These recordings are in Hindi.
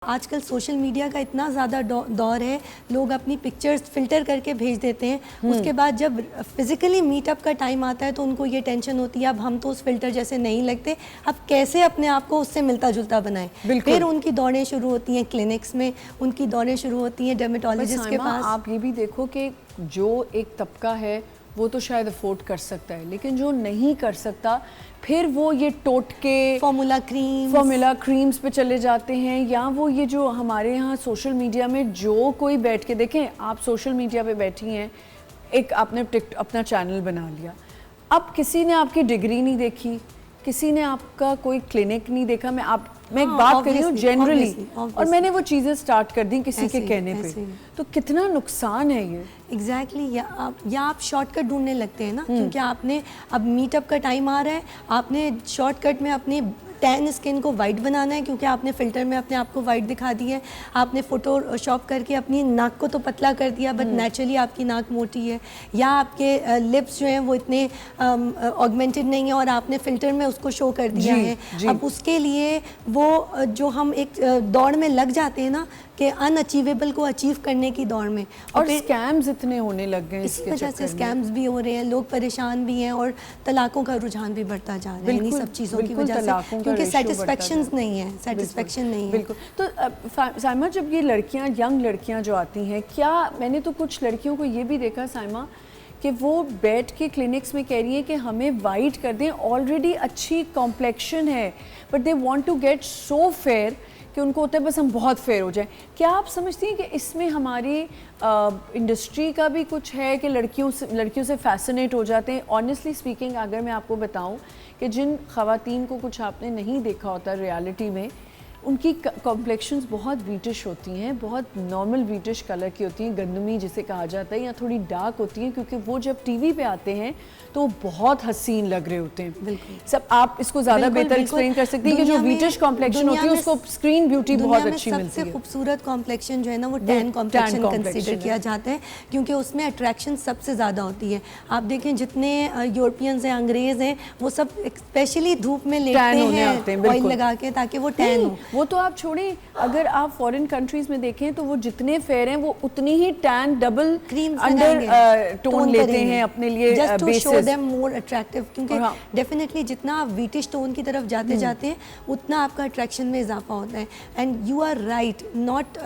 आजकल सोशल मीडिया का इतना ज़्यादा दौर है, लोग अपनी पिक्चर्स फ़िल्टर करके भेज देते हैं। उसके बाद जब फिज़िकली मीटअप का टाइम आता है तो उनको ये टेंशन होती है अब हम तो उस फ़िल्टर जैसे नहीं लगते, अब कैसे अपने आप को उससे मिलता जुलता बनाएं। फिर उनकी दौड़ें शुरू होती हैं क्लिनिक्स में, उनकी दौड़ें शुरू होती हैं डर्मेटोलॉजिस्ट के पास। आप ये भी देखो कि जो एक तबका है वो तो शायद अफोर्ड कर सकता है, लेकिन जो नहीं कर सकता फिर वो ये टोटके फॉर्मूला क्रीम्स पे चले जाते हैं, या वो ये जो हमारे यहाँ सोशल मीडिया में जो कोई बैठ के देखें, आप सोशल मीडिया पे बैठी हैं, एक आपने अपना चैनल बना लिया, अब किसी ने आपकी डिग्री नहीं देखी, किसी ने आपका कोई क्लिनिक नहीं देखा, मैं एक बात कर रही हूँ जनरली, और मैंने वो चीज़ें स्टार्ट कर दी किसी के कहने पे, तो कितना नुकसान है ये। एग्जैक्टली या आप शॉर्टकट ढूंढने लगते हैं ना, क्योंकि आपने अब मीटअप का टाइम आ रहा है, आपने शॉर्टकट में अपनी टैन स्किन को वाइट बनाना है क्योंकि आपने फ़िल्टर में अपने आप को वाइट दिखा दी है, आपने फ़ोटोशॉप करके अपनी नाक को तो पतला कर दिया बट नेचुरली आपकी नाक मोटी है, या आपके लिप्स जो हैं वो इतने ऑगमेंटेड नहीं है और आपने फ़िल्टर में उसको शो कर दिया है। अब उसके लिए वो जो हम एक दौड़ में लग जाते हैं ना कि अनअचीवेबल को अचीव करने की दौड़ में, और स्कैम्स इतने होने लग गए, इसी वजह से स्कैम्स भी हो रहे हैं, लोग परेशान भी हैं और तलाकों का रुझान भी बढ़ता जा रहा है इन्हीं सब चीज़ों की वजह से, क्योंकि सेटिस्फेक्शन नहीं है, सेटिस्फेक्शन नहीं है। बिल्कुल। तो साइमा, जब ये लड़कियां, यंग लड़कियां जो आती हैं, क्या मैंने तो कुछ लड़कियों को ये भी देखा साइमा कि वो बैठ के क्लिनिक्स में कह रही हैं कि हमें वाइट कर दें, ऑलरेडी अच्छी कॉम्प्लेक्शन है but they want to get so fair कि उनको होता है बस हम बहुत फेयर हो जाएं। क्या आप समझती हैं कि इसमें हमारी इंडस्ट्री का भी कुछ है कि लड़कियों से फैसिनेट हो जाते हैं? ऑनेस्टली स्पीकिंग, अगर मैं आपको बताऊं कि जिन ख़वातीन को कुछ आपने नहीं देखा होता रियलिटी में, उनकी कॉम्प्लेक्शंस बहुत वीटिश होती हैं, बहुत नॉर्मल वीटिश कलर की होती हैं, गंदमी जिसे कहा जाता है, या थोड़ी डार्क होती हैं, क्योंकि वो जब टीवी पे आते हैं तो बहुत हसीन लग रहे होते हैं। बिल्कुल। सब आप इसको ज़्यादा बेहतर एक्सप्लेन कर सकती हैं कि जो वीटिश कॉम्प्लेक्शन होती है उसको स्क्रीन ब्यूटी बहुत अच्छी मिलती है। सबसे खूबसूरत कॉम्प्लेक्शन जो है ना वो टैन कॉम्प्लेक्शन कंसीडर किया जाता है, क्योंकि उसमें अट्रैक्शन सबसे ज़्यादा होती है। आप देखें जितने यूरोपियंस हैं, अंग्रेज़ हैं, वो सब स्पेशली धूप में लेटते हैं ऑयल लगा के ताकि वो टैन हो। वो तो आप छोड़ें, अगर आप फॉरेन कंट्रीज में देखें तो वो जितने फेयर हैं वो उतनी ही टैन डबल अंडर टोन लेते हैं अपने लिए, just to show them more attractive, क्योंकि डेफिनेटली जितना आप वीटिश टोन की तरफ जाते जाते हैं उतना आपका अट्रैक्शन में इजाफा होता है। And you are right, not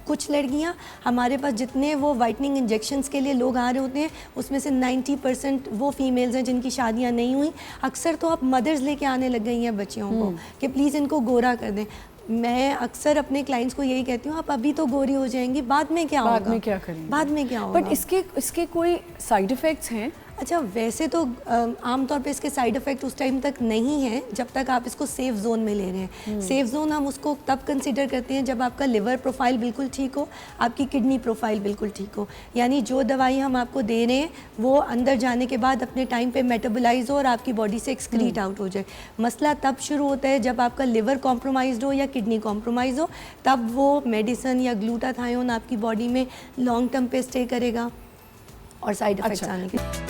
कुछ लड़कियां हमारे पास जितने वो वाइटनिंग इंजेक्शंस के लिए लोग आ रहे होते हैं उसमें से 90% वो फीमेल्स हैं जिनकी शादियां नहीं हुई। अक्सर तो अब मदर्स लेके आने लग गई हैं बच्चियों को कि प्लीज़ इनको गोरा कर दें। मैं अक्सर अपने क्लाइंट्स को यही कहती हूँ, आप अभी तो गोरी हो जाएंगी, बाद में क्या होगा, बाद में क्या करेंगे, बाद में क्या होगा। बट इसके कोई साइड इफ़ेक्ट्स हैं? अच्छा, वैसे तो आमतौर पे इसके साइड इफ़ेक्ट उस टाइम तक नहीं है जब तक आप इसको सेफ जोन में ले रहे हैं। सेफ जोन हम उसको तब कंसीडर करते हैं जब आपका लिवर प्रोफाइल बिल्कुल ठीक हो, आपकी किडनी प्रोफाइल बिल्कुल ठीक हो, यानी जो दवाई हम आपको दे रहे हैं वो अंदर जाने के बाद अपने टाइम पे मेटाबोलाइज हो और आपकी बॉडी से एक्सक्रीट आउट हो जाए। मसला तब शुरू होता है जब आपका लिवर कॉम्प्रोमाइज़ हो या किडनी कॉम्प्रोमाइज़ हो, तब वो मेडिसिन या ग्लूटाथायोन आपकी बॉडी में लॉन्ग टर्म पे स्टे करेगा और साइड इफ़ेक्ट्स आने के